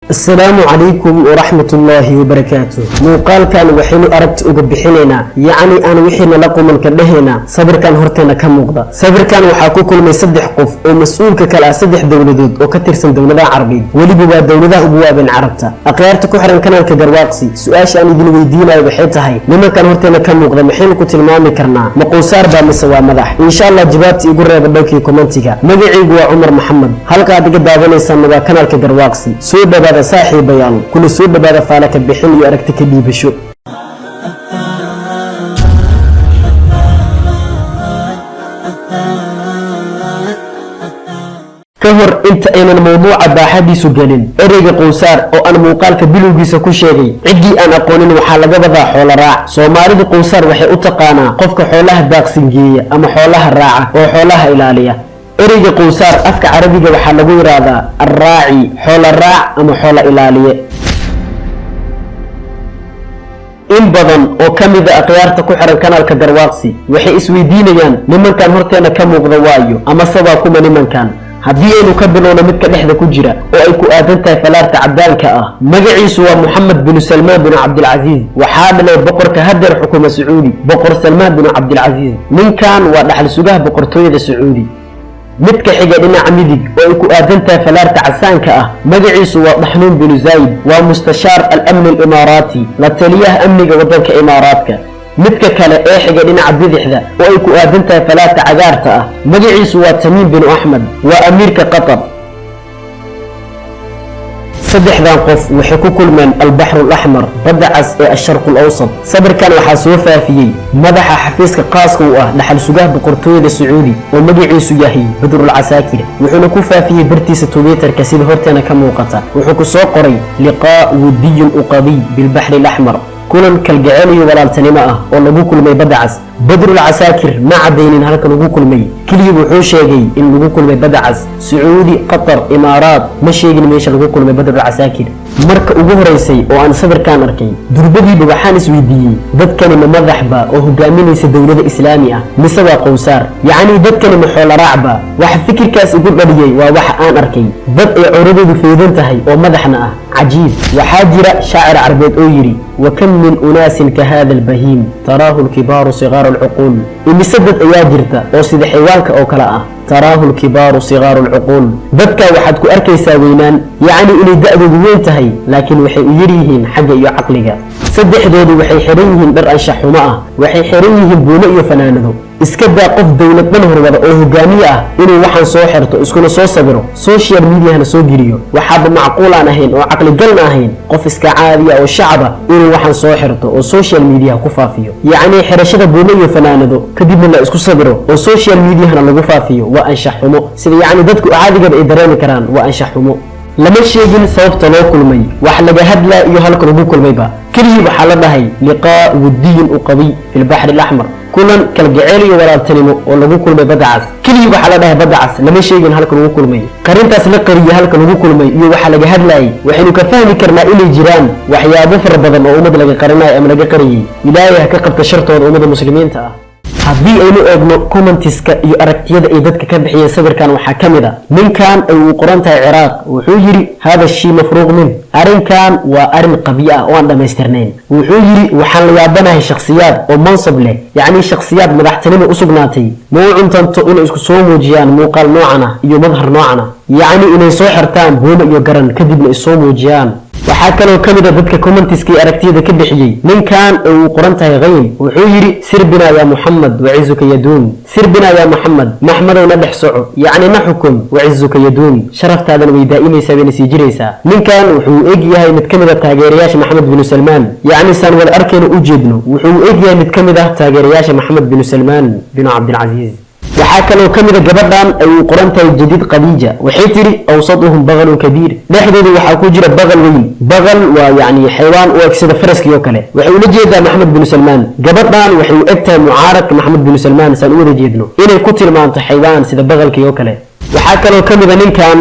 السلام عليكم ورحمة الله وبركاته. موقال كان وحين أردت أقبحينينا يعني أنا وحين لقوا من كدهنا صبر كان هرتنا كموقضة صبر كان وحاكوكل ما يصدح قف ومسؤول كلا صدح دولة دود وكتر سن دولة عربي ولي بوا دولة أبواب عربتا أقيارتك وحرم كان كجرواقسي سؤاش أنا دين ويدينا وبحيتها هاي لما كان هرتنا كموقضة محين كنت المامي كرنا مقوصار بامسوا مدح إن شاء الله جبابتي يقول رأي بدوكي كومنتيكا مقعي عمر محمد هل قاعد قدابنا يسمى كان كجرواقسي سوى صاحب بيان كل سوء بهذا فعلك بحل يركتك لي بشو كهر انت اين الموضوع باحدي سجلين اريق قوسار او انا موقالك بلوغيسا كشيغي عدي ان اقونين waxaa laga wadaa xoolo raac Soomaalidu qowsar waxay u taqaanaa qofka xoolaha daaqsingeeya ama xoolaha raaca oo xoolaha ilaaliya ereyga qowsaar afka carabiga waxaa lagu yiraahdaa arraaci xoolo raac ama xoolo ilaaliye in badan oo kamid ah aqyaarta ku xiran kanaalka garwaaqsi waxay isweydiinayaan nimankan horteena ka muuqda waayo ama sabaa kuma nimankan haddii aynu ka bilowno mid ka dhexda ku jira oo ay ku aadan tahay falaarta cadaanka ah magaciisu waa Mohammed bin Salman bin Abdul Aziz waxaa dhalay boqorka hadeer xukuma Sacuudi boqor Salman bin Abdul Aziz ninkan waa dhaxal sugaha boqortooyada Sacuudi midka xiga dhinaca midig oo ay ku aadan tahay falaarta casaanka ah magaciisu waa Dahnuun bin Zayd waa mustashaar al-amn al-imaarati la taliyaha amniga wadanka imaaraadka midka kale ee xiga dhinaca bidixda oo ay ku aadan tahay falaarta cagaarta ah magaciisu waa Tamiim bin Ahmed waa amiirka Qatar saddexdan qof waxay ku kulmeen al-Bahr al-Ahmar badda cas ee Sharq al-Awsat sabirkan waxa soo faafiyay madaxa xafiiska qaaska u ah dhaxal sugaha boqortooyada Sacuudi oo magaciisu yahay Badr al-Asakir wuxuu ku faafiyay bartiisa Twitter-ka sida horteena ka muuqata wuxuu ku soo qoray liqaa wadiy uqadi bil Bahr al-Ahmar kulan kalgacayl walaaltanimo ah oo lagu kulmay badda cas Badr al-Asakir ma cadeynin halka lagu kulmay kaliya wuxuu sheegay in lagu kulmay badda cas Sacuudi Qatar Imaaraat ma sheegin meesha lagu kulmay Badr al-Asakir marka ugu horeysay oo aan sawirkan arkay durbadiiba waxaan isweydiiyay dadkani ma madaxba oo hogaaminaysa dawladda islaami ah mise waa qowsaar yaani dadkani ma xoolo raacba wax fikirkaas ugu dhaliyay waa wax aan arkay dad ay curadoodu feedan tahay oo madaxna ah cajiib waxaa jira shaacir carbeed oo yiri وكم من أناس كهذا البهيم تراه الكبار صغار العقول المسدد أيا جرتا أو سيد حيوانك أو كلاء تراه الكبار صغار العقول ذكا وحدك أركي ساوينان يعني إلي دأدو وينتهي لكن وحي يريهن حق يعقلك صدح دودي وحي حريهن در أنشحوا معه وحي حريهن بولئي فنانه iskada qof dawlad ban horwada oo hogaamiye ah inuu waxaan soo xirto iskuna soo sabiro social media hana soo giriyo waxa macquul aan ahayn oo aqli gal ahayn qof iska caadi ah oo shacaba inuu waxaan soo xirto oo social media ku faafiyo yaani xirashada buumayo fanaanado kadib la isku sabiro oo social media hana lagu faafiyo waa anshaxumo sida yaani dadku caadiga ay dareemi karaan waa anshaxumo lama sheegin sababta loo kulmay wax laga hadlaa iyo halka lagu kulmayba kaliya waxa la dhahay liqaa wadiy uqadi fil bahr al-ahmar kulan kalgacayl iyo walaaltanimo oo lagu kulmay badda cas kaliya waxa la dhahay badda cas lama sheegin halka lagu kulmay qarintaas la qariyo halka lagu kulmay iyo waxa laga hadlayay waxaynu ka fahmi karnaa inay jiraan waxyaabo fara badan oo umad laga qarinayo ama laga qariyay ilaahay ka qabta shartooda umada muslimiinta ah haddii aynu eegno commentiska iyo aragtiyada ay dadka ka bixiyeen sawirkan waxaa ka mid ah ninkan ay uu qoran tahay Ciraaq wuxuu yiri hada shay mafruuq min arinkan waa arin qabiya oo aan dhameystirnayn wuxuu yiri waxaan la yaabanahay shakhsiyaad oo mansab leh yaani shakhsiyaad madaxtinimo u sugnaatay muucuntanto in isku soo muujiyaan muuqaal noocana iyo madhar noocana yaani inay soo xirtaan buuma iyo garan kadibna ay soo muujiyaan waxaa kaloo kamid ah dadka commentiskii aragtiyada ka bixiyay ninkan uu qoran tahay Qayn wuxuu yiri sirbina ya Muhammad wa izuka yadun sirbina ya Muhammad maxmadowna dhex soco yaani na xukum wa izuka yadun sharaftaadana way daa'imaysaa bayna sii jiraysaa ninkan wuxuu eeg yahay mid kamid ah taageerayaasha Mohammed bin Salman yaani san wal arkayna u jeedno wuxuu eeg yahay mid kamid ah taageerayaasha Mohammed bin Salman bin Abdul Aziz waxaa kaloo kamid ah gabadhan ay u qoran tahay jadid Khadija waxay tiri awsaduhum bagalun kabiir dhexdooda waxa ku jira bagal weyn bagal waa yaani xayawaan oo agsida faraski oo kale waxay u jeedaa Mohammed bin Salman gabadhan waxay u egtahay mucaarad Mohammed bin Salman san u jeedno inay ku tilmaanto xayawaan sida bagalka oo kale waxaa kaloo kamid ah ninkan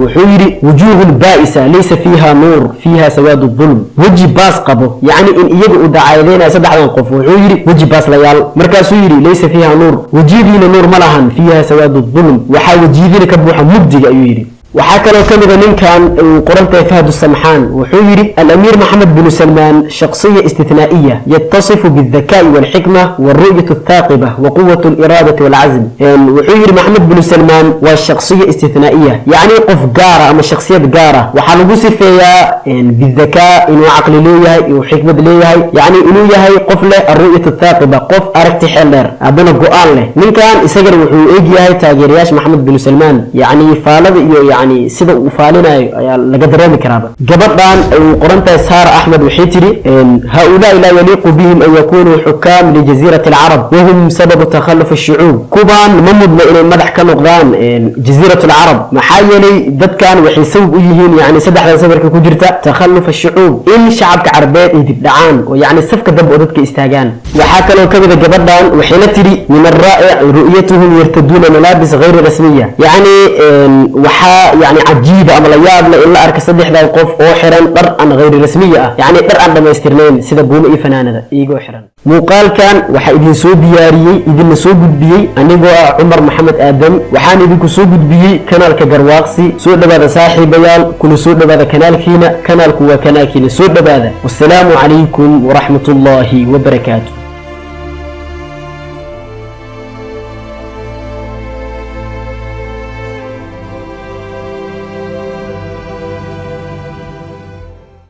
wuxuu yiri wujuhun baa'isa laysa fiha nur fiha sawad dhulm waji baas qabo yaani in iyagu u dacaydeenay saddexdan qof wuxuu yiri waji baas la yaal markaas uu yiri laysa fiha nur wajibina nur malahan fiha sawad dhulm waxa wajibina ka buuxa mugdiga ayuu yiri وحكى له كم من كان قرنت فهد السمحان وحيري الأمير محمد بن سلمان شخصية استثنائية يتصف بالذكاء والحكمة والرؤية الثاقبة وقوة الإرادة والعزم. وحيري محمد بن سلمان والشخصية استثنائية يعني قف جارة أما شخصية جارة وحلقوس فيها بالذكاء إنه عقل ليه وحكمة ليه يعني إنه هي قف له الرؤية الثاقبة قف أركت حلر أبنا قال له من كان يسجل وحيجي هاي تاجرياش محمد بن سلمان يعني فالد يعني سيدا وفالنا لقدران كرابة قبضان قرنت سارة أحمد وحيتري هؤلاء لا يليق بهم أن يكونوا حكام لجزيرة العرب وهم سبب تخلف الشعوب كوبان ممد إلى مدح كنقضان جزيرة العرب محايلي دد كان وحيسوب أيهين يعني سدح لسبرك كجرتا تخلف الشعوب إن شعب كعربات يدبعان ويعني السفك دب وددك استاجان وحاكى له كبد قبضان وحينتري من الرائع رؤيتهم يرتدون ملابس غير رسمية يعني يعني عجيبة أما لا يابلا إلا أرك صدح ذا القف أو حران درءا غير رسمية يعني درءا لما يسترنين سيدا بولو إي فنانة إيقو حران موقال كان وحا إذن سو دياريي إذن سو قدبيي أنيقو عمر محمد آدم وحان إذن سو قدبيي كانال كجرواقسي سو دبادة صاحي بيال كل سو دبادة كانال كينا كانال كوا كانال كينا سو دبادة والسلام عليكم ورحمة الله وبركاته.